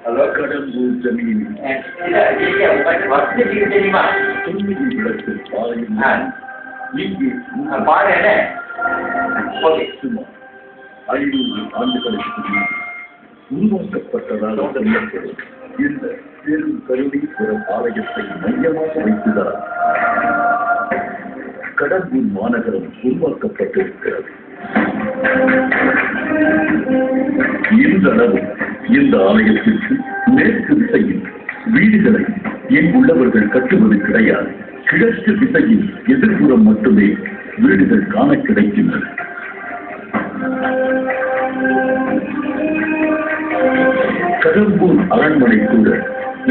கடம்பூர் ஜமீன் விளக்கு பாதையும் இங்கு சுமார் 500 ஆண்டுகளுக்கு உருவாக்கப்பட்டதாக சொல்லப்படும் இந்த பெரும் கருணீஸ்வரர் ஆலயத்தை மையமாக வைத்துதான் கடம்பூர் மாநகரம் உருவாக்கப்பட்டிருக்கிறது. இந்த அளவு இந்த ஆலயத்திற்கு மேற்கு திசையில் வீடுகளை இங்குள்ளவர்கள் கட்டுவது கிடையாது. கிழக்கு திசையில் எதிர்ப்புறம் மட்டுமே வீடுகள் காண கிடைக்கின்றன. கடம்பூர் அரண்மனை கூட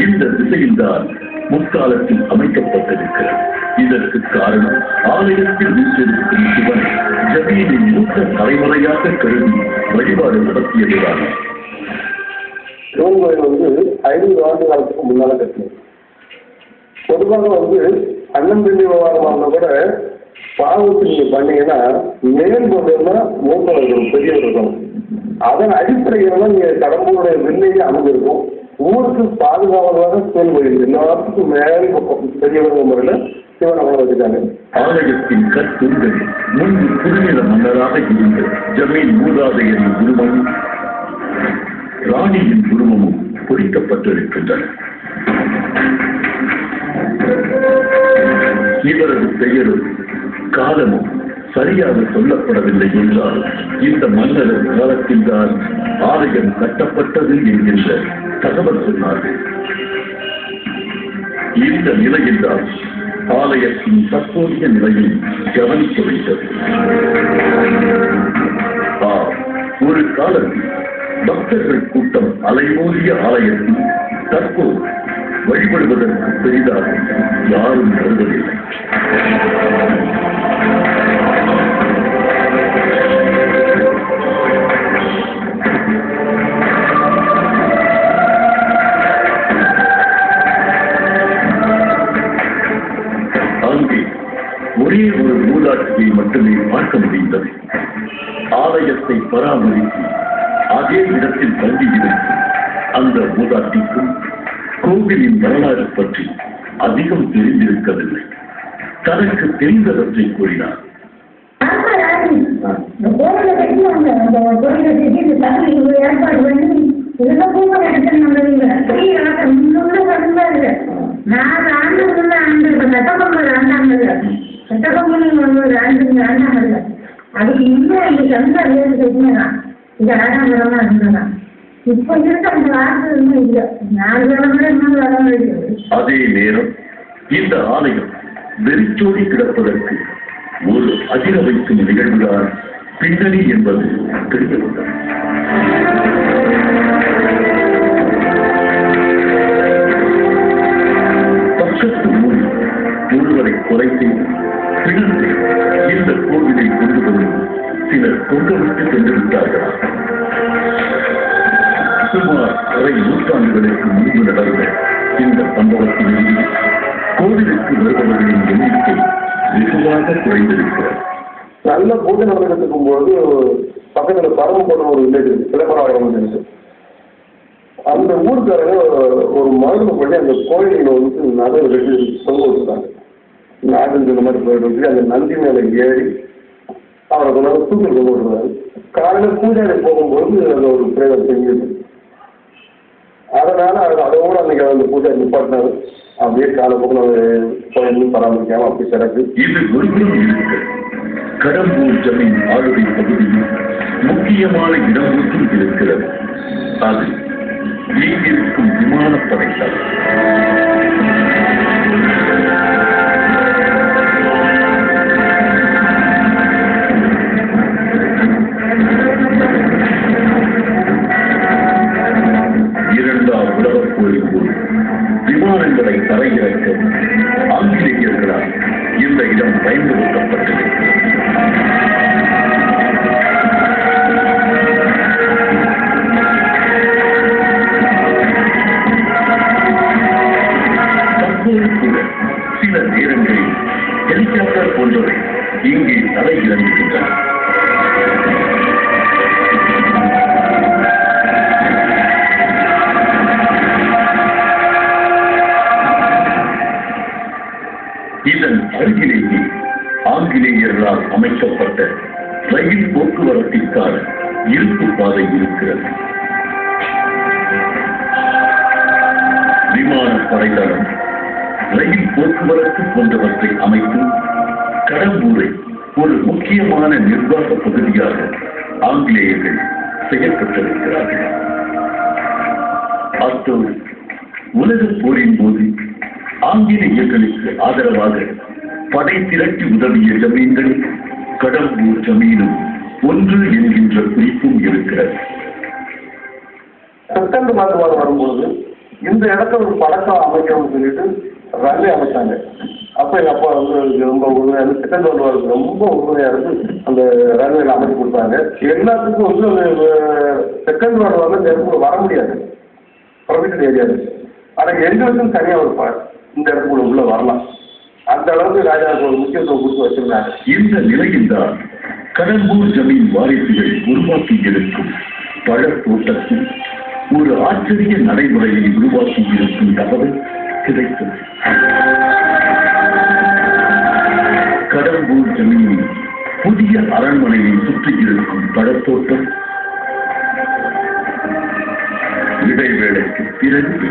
இந்த திசையில்தான் முற்காலத்தில் அமைக்கப்பட்டிருக்கிறது. இதற்கு காரணம் ஆலயத்தில் வீட்டிருக்கும் சிவன் ஜமீனின் மூத்த தலைமுறையாக கருதி வழிபாடு நடத்தியதுதான். சிவன் கோயில் 500 ஆண்டு காலத்துக்கு முன்னால கட்டினது. பொதுவாக அண்ணன் விவகாரமாக கூட பாவத்தை நீங்க பண்ணீங்கன்னா மேல் கொண்டா மூத்தவர்கள் பெரியவர்கள் அதன் அடிப்படையில நீங்க கடம்பூருடைய வில்லையே அமைஞ்சிருக்கும். ஊருக்கு பாதுகாவலாக சிவன் கோயில் எல்லாத்துக்கும் மேல் பெரியவர்கள் முறையில் சிவன் அவங்க வச்சுட்டாங்க. ஆலயத்தின் கற்தூண்கள் முன்பு குறுநில மன்னராக இருந்த ஜமீன் மூதாதையரின் உருவமும் ராணியின் உருவமும் பொறிக்கப்பட்டிருக்கின்றன. இவரது பெயரும் காலமும் சரியாக சொல்லப்படவில்லை என்றால் இந்த மன்னரின் காலத்தில்தான் ஆலயம் கட்டப்பட்டது என்கின்ற தகவல் சொன்னார்கள். இந்த நிலையில்தான் ஆலயத்தின் தற்போதைய நிலையை கவனிக்க வைத்தது. ஒரு காலத்தில் பக்தர்கள் கூட்டம் அலைமோதிய ஆலயத்தில் தற்போது வழிபடுவதற்கு பெரிதாக யாரும் வருவதில்லை. அங்கே ஒரே ஒரு மூதாட்டியை மட்டுமே பார்க்க முடிந்தது. ஆலயத்தை பராமரித்து அதே இடத்தில் தங்கியிருக்கும் அந்த மூதாட்டிக்கும் கோவிலின் வரலாறு பற்றி அதிகம் தெரிந்திருக்கவில்லை. தனக்கு தெரிந்தவற்றை கூறினார். அதுக்கு இன்னும் இந்த சந்த இந்த ஆடாமரமா இருந்ததா இப்ப இருக்க அந்த வார்த்தை இல்லை. 4 கிழமை இன்னும் வர முடியாது. அதே நேரம் இந்த ஆலயம் வெறிச்சோடி கிடப்பதற்கு ஒரு அதிர வைக்கும் நிகழ்வுதான் பின்னணி என்பது தெரியவந்தது. பக்கத்து ஊரில் ஒருவரை கொலை செய்து பின்னணி இந்த கோவிலை கொண்டு வந்து சிலர் தொங்கவிட்டு சென்றிருந்தார்களா? சுமார் 1/2 நூற்றாண்டுகளுக்கு முன்பு நடந்த இந்த சம்பவத்திலிருந்து கோவிலுக்கு வருபவர்களின் எண்ணிக்கை வெகுவாக குறைந்திருக்கிறது. நல்ல பூஜை நடந்துட்டு இருக்கும்போது பக்கத்துல பரமபுரம் ஒரு வில்லேஜ் இருக்கு, சிலம்பராயம் இருக்கு. அந்த ஊருக்காரங்க ஒரு மருந்து பண்ணி அந்த கோயிலில் நகர் வெட்டி தொங்க விட்டுருக்காங்க. நாடு இந்த மாதிரி போயிட்டு அந்த நந்தி மேல ஏறி அவரை கொண்டாந்து தூக்கி கொண்டு விடுறாரு. காலையில் பூஜையில் போகும்போது அந்த ஒரு பிரேதம் செஞ்சுது. அதனால அதோட அன்னைக்கு அந்த பூஜை நிப்பாட்டினாரு. அப்படியே காலப்போக்கில் கோயிலும் பராமரிக்காம அப்படி கிடக்கு. இது ஒருபுறம் இருக்க கடம்பூர் ஜமீன் ஆளுகை பகுதியில் முக்கியமான இடம் ஒன்றும் இருக்கிறது. அது இங்கிருக்கும் விமானப்படை தளம். இரண்டாம் உலகப் போரின் போது விமானங்களை தரையிறக்க ஆங்கிலேயர்களால் இந்த இடம் பயன்படுத்தப்பட்டது. தற்போது கூட சில நேரங்களில் ஹெலிகாப்டர் போன்றவை இங்கே தரையிறங்குகின்றன. அமைக்கப்பட்ட ரயில் போக்குவரத்திற்கான இருப்பு பாதை இருக்கிறது. விமானப்படை தளம், ரயில் போக்குவரத்து போன்றவற்றை அமைத்து கடம்பூரை ஒரு முக்கியமான நிர்வாக பகுதியாக ஆங்கிலேயர்கள் செயல்பட்டிருக்கிறார்கள். அத்தோடு உலகப் போரின் போது ஆங்கிலேயர்களுக்கு ஆதரவாக படை திரட்டி உதவிய ஜமீன்களில் கடம்பூர் ஜமீனும் ஒன்று என்கின்ற குறிப்பும் இருக்கிறது. செப்டம்பர் மாதம் வரும்போது இந்த இடத்துல ஒரு பழக்கம் அமைக்கணும்னு சொல்லிட்டு ரன்வே அமைச்சாங்க. அப்போ எங்கள் அப்பா வந்து ரொம்ப உண்மையாக செகண்ட் வேர்ல்டு வாருக்கு ரொம்ப உண்மையாக இருந்து அந்த ரன்வேல அமைச்சு கொடுத்தாங்க. எல்லாத்துக்கும் வந்து செகண்ட் வேர்ல்டு வாரில் இந்த இடத்துக்குள்ள வர முடியாது, ப்ரொவிஷன் ஏரியா இருக்கு. ஆனால் எங்களுக்கும் தனியாக ஒரு இந்த இடத்துக்குள்ள உள்ள வரலாம். அந்த அளவுக்கு ராஜாவுக்கு ஒரு முக்கியத்துவம் கொடுத்து வச்சிருந்தாங்க. இந்த நிலையில்தான் கடம்பூர் ஜமீன் வாரிசுகள் உருவாக்கி இருக்கும் பழ தோட்டத்தில் ஒரு ஆச்சரிய நடைமுறையை உருவாக்கி இருக்கும் தகவல் கிடைத்தது. கடம்பூர் ஜமீனில் புதிய அரண்மனையை சுற்றி இருக்கும் பழத்தோட்டம் இடைவேளைக்கு பிறகு